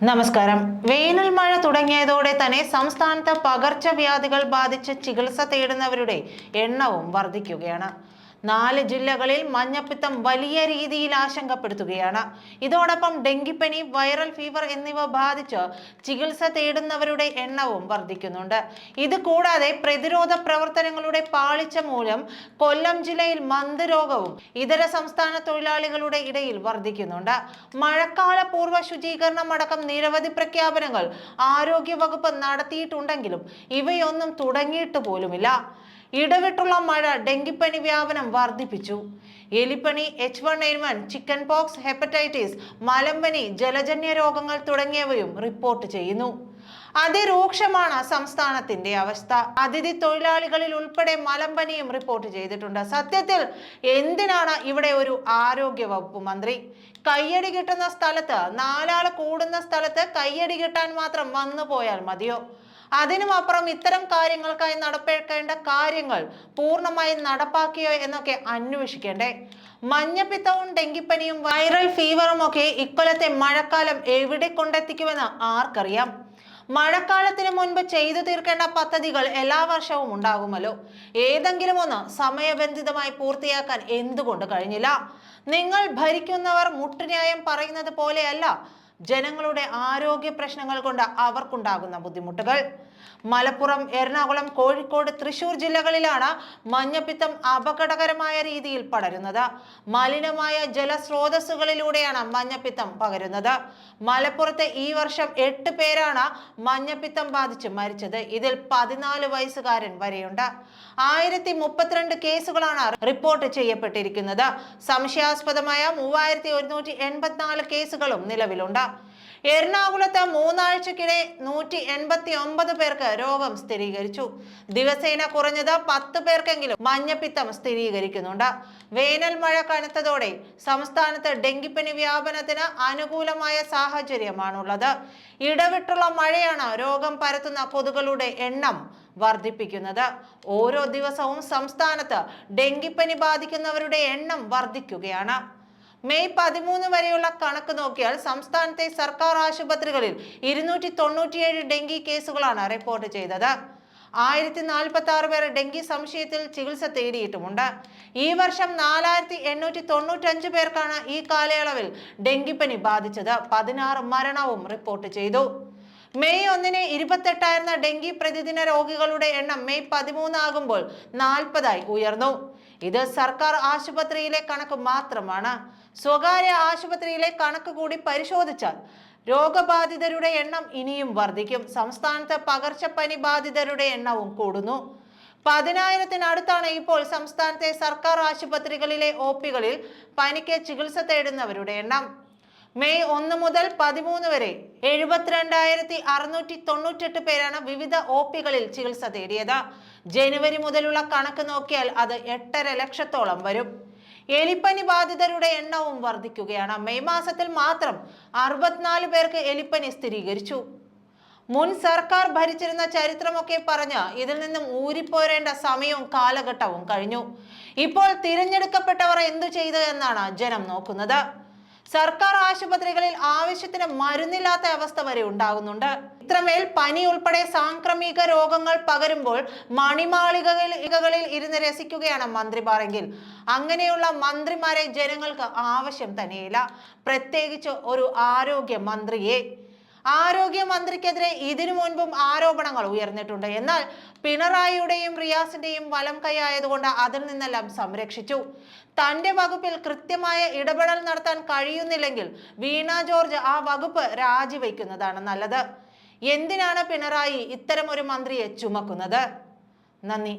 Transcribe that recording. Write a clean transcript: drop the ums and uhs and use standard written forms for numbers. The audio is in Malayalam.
നമസ്കാരം. വേനൽ മഴ തുടങ്ങിയതോടെ തന്നെ സംസ്ഥാനത്ത് പകർച്ചവ്യാധികൾ ബാധിച്ച് ചികിത്സ തേടുന്നവരുടെ എണ്ണവും വർദ്ധിക്കുകയാണ്. 4 ജില്ലകളിൽ മഞ്ഞപ്പിത്തം വലിയ രീതിയിൽ ആശങ്കപ്പെടുത്തുകയാണ്. ഇതോടൊപ്പം ഡെങ്കിപ്പനി, വൈറൽ ഫീവർ എന്നിവ ബാധിച്ച് ചികിത്സ തേടുന്നവരുടെ എണ്ണവും വർദ്ധിക്കുന്നുണ്ട്. ഇത് കൂടാതെ പ്രതിരോധ പ്രവർത്തനങ്ങളുടെ പാളിച്ച മൂലം കൊല്ലം ജില്ലയിൽ മന്ദരോഗവും ഇതര സംസ്ഥാന തൊഴിലാളികളുടെ ഇടയിൽ വർദ്ധിക്കുന്നുണ്ട്. മഴക്കാല പൂർവ്വ ശുചീകരണം അടക്കം നിരവധി പ്രഖ്യാപനങ്ങൾ ആരോഗ്യവകുപ്പ് നടത്തിയിട്ടുണ്ടെങ്കിലും ഇവയൊന്നും തുടങ്ങിയിട്ട് പോലുമില്ല. ഇടവിട്ടുള്ള മഴ ഡെങ്കിപ്പനി വ്യാപനം വർദ്ധിപ്പിച്ചു. എലിപ്പനി, H1N1, ചിക്കൻ പോക്സ്, ഹെപ്പറ്റൈറ്റിസ്, മലമ്പനി, ജലജന്യ രോഗങ്ങൾ തുടങ്ങിയവയും റിപ്പോർട്ട് ചെയ്യുന്നു. അതിരൂക്ഷമാണ് സംസ്ഥാനത്തിന്റെ അവസ്ഥ. അതിഥി തൊഴിലാളികളിൽ ഉൾപ്പെടെ മലമ്പനിയും റിപ്പോർട്ട് ചെയ്തിട്ടുണ്ട്. സത്യത്തിൽ എന്തിനാണ് ഇവിടെ ഒരു ആരോഗ്യ വകുപ്പ് മന്ത്രി? കയ്യടി കിട്ടുന്ന സ്ഥലത്ത്, 4 ആൾ കൂടുന്ന സ്ഥലത്ത് കയ്യടി കിട്ടാൻ മാത്രം വന്നു പോയാൽ മതിയോ? അതിനുമപ്പുറം ഇത്തരം കാര്യങ്ങൾക്കായി നടപ്പാക്കേണ്ട കാര്യങ്ങൾ പൂർണ്ണമായി നടപ്പാക്കിയോ എന്നൊക്കെ അന്വേഷിക്കേണ്ടേ? മഞ്ഞപ്പിത്തവും ഡെങ്കിപ്പനിയും വൈറൽ ഫീവറും ഒക്കെ ഇക്കൊല്ലത്തെ മഴക്കാലം എവിടെ കൊണ്ടെത്തിക്കുമെന്ന് ആർക്കറിയാം? മഴക്കാലത്തിന് മുൻപ് ചെയ്തു തീർക്കേണ്ട പദ്ധതികൾ എല്ലാ വർഷവും ഉണ്ടാകുമല്ലോ. ഏതെങ്കിലും ഒന്ന് സമയബന്ധിതമായി പൂർത്തിയാക്കാൻ എന്തുകൊണ്ട് കഴിഞ്ഞില്ല? നിങ്ങൾ ഭരിക്കുന്നവർ മുട്ടുന്യായം പറയുന്നത് പോലെയല്ല ജനങ്ങളുടെ ആരോഗ്യ പ്രശ്നങ്ങൾ കൊണ്ട് അവർക്കുണ്ടാകുന്ന ബുദ്ധിമുട്ടുകൾ. മലപ്പുറം, എറണാകുളം, കോഴിക്കോട്, തൃശൂർ ജില്ലകളിലാണ് മഞ്ഞപ്പിത്തം അപകടകരമായ രീതിയിൽ പടരുന്നത്. മലിനമായ ജലസ്രോതസ്സുകളിലൂടെയാണ് മഞ്ഞപ്പിത്തം പകരുന്നത്. മലപ്പുറത്ത് ഈ വർഷം 8 പേരാണ് മഞ്ഞപ്പിത്തം ബാധിച്ച് മരിച്ചത്. ഇതിൽ 14 വയസ്സുകാരൻ വരെയുണ്ട്. 1032 കേസുകളാണ് റിപ്പോർട്ട് ചെയ്യപ്പെട്ടിരിക്കുന്നത്. സംശയാസ്പദമായ 3184 കേസുകളും നിലവിലുണ്ട്. എറണാകുളത്ത് 3 ആഴ്ചക്കിടെ 189 പേർക്ക് രോഗം സ്ഥിരീകരിച്ചു. ദിവസേന കുറഞ്ഞത് 10 പേർക്കെങ്കിലും മഞ്ഞപ്പിത്തം സ്ഥിരീകരിക്കുന്നുണ്ട്. വേനൽ മഴ കനത്തതോടെ സംസ്ഥാനത്ത് ഡെങ്കിപ്പനി വ്യാപനത്തിന് അനുകൂലമായ സാഹചര്യമാണുള്ളത്. ഇടവിട്ടുള്ള മഴയാണ് രോഗം പരത്തുന്ന കൊതുകുകളുടെ എണ്ണം വർദ്ധിപ്പിക്കുന്നത്. ഓരോ ദിവസവും സംസ്ഥാനത്ത് ഡെങ്കിപ്പനി ബാധിക്കുന്നവരുടെ എണ്ണം വർദ്ധിക്കുകയാണ്. മെയ് 13 വരെയുള്ള കണക്ക് നോക്കിയാൽ സംസ്ഥാനത്തെ സർക്കാർ ആശുപത്രികളിൽ 297 ഡെങ്കി കേസുകളാണ് റിപ്പോർട്ട് ചെയ്തത്. 1046 പേർ ഡെങ്കി സംശയത്തിൽ ചികിത്സ തേടിയിട്ടുമുണ്ട്. ഈ വർഷം 4895 പേർക്കാണ് ഈ കാലയളവിൽ ഡെങ്കിപ്പനി ബാധിച്ചത്. 16 മരണവും റിപ്പോർട്ട് ചെയ്തു. മെയ് 1-ന് 28 ആയിരുന്ന ഡെങ്കി പ്രതിദിന രോഗികളുടെ എണ്ണം മെയ് 13 ആകുമ്പോൾ 40 ഉയർന്നു. ഇത് സർക്കാർ ആശുപത്രിയിലെ കണക്ക് മാത്രമാണ്. സ്വകാര്യ ആശുപത്രിയിലെ കണക്ക് കൂടി പരിശോധിച്ചാൽ രോഗബാധിതരുടെ എണ്ണം ഇനിയും വർദ്ധിക്കും. സംസ്ഥാനത്ത് പകർച്ചപ്പനി ബാധിതരുടെ എണ്ണവും കൂടുന്നു. 10,000-ത്തിനടുത്താണ് ഇപ്പോൾ സംസ്ഥാനത്തെ സർക്കാർ ആശുപത്രികളിലെ OPകളിൽ പനിക്ക് ചികിത്സ തേടുന്നവരുടെ എണ്ണം. മെയ് 1 മുതൽ 13 വരെ 72,698 പേരാണ് വിവിധ OPകളിൽ ചികിത്സ തേടിയത്. ജനുവരി മുതലുള്ള കണക്ക് നോക്കിയാൽ അത് 8.5 ലക്ഷത്തോളം വരും. എലിപ്പനി ബാധിതരുടെ എണ്ണവും വർദ്ധിക്കുകയാണ്. മെയ് മാസത്തിൽ മാത്രം 64 പേർക്ക് എലിപ്പനി സ്ഥിരീകരിച്ചു. മുൻ സർക്കാർ ഭരിച്ചിരുന്ന ചരിത്രമൊക്കെ പറഞ്ഞ് ഇതിൽ നിന്നും ഊരിപ്പോരേണ്ട സമയവും കാലഘട്ടവും കഴിഞ്ഞു. ഇപ്പോൾ തിരഞ്ഞെടുക്കപ്പെട്ടവർ എന്തു ചെയ്തു എന്നാണ് ജനം നോക്കുന്നത്. സർക്കാർ ആശുപത്രികളിൽ ആവശ്യത്തിന് മരുന്നില്ലാത്ത അവസ്ഥ വരെ ഉണ്ടാകുന്നുണ്ട്. ഇത്രമേൽ പനി ഉൾപ്പെടെ സാംക്രമിക രോഗങ്ങൾ പകരുമ്പോൾ മണിമാളികകളിൽ ഇരുന്ന് രസിക്കുകയാണ് മന്ത്രിമാരെങ്കിൽ അങ്ങനെയുള്ള മന്ത്രിമാരെ ജനങ്ങൾക്ക് ആവശ്യം തന്നെയില്ല. പ്രത്യേകിച്ച് ഒരു ആരോഗ്യ മന്ത്രിയെ. ആരോഗ്യമന്ത്രിക്കെതിരെ ഇതിനു മുൻപും ആരോപണങ്ങൾ ഉയർന്നിട്ടുണ്ട്. എന്നാൽ പിണറായിയുടെയും റിയാസിന്റെയും വലം കൈയായതുകൊണ്ട് അതിൽ നിന്നെല്ലാം സംരക്ഷിച്ചു. തന്റെ വകുപ്പിൽ കൃത്യമായ ഇടപെടൽ നടത്താൻ കഴിയുന്നില്ലെങ്കിൽ വീണ ജോർജ് ആ വകുപ്പ് രാജിവെക്കുന്നതാണ് നല്ലത്. എന്തിനാണ് പിണറായി ഇത്തരം ഒരു മന്ത്രിയെ ചുമക്കുന്നത്? നന്ദി.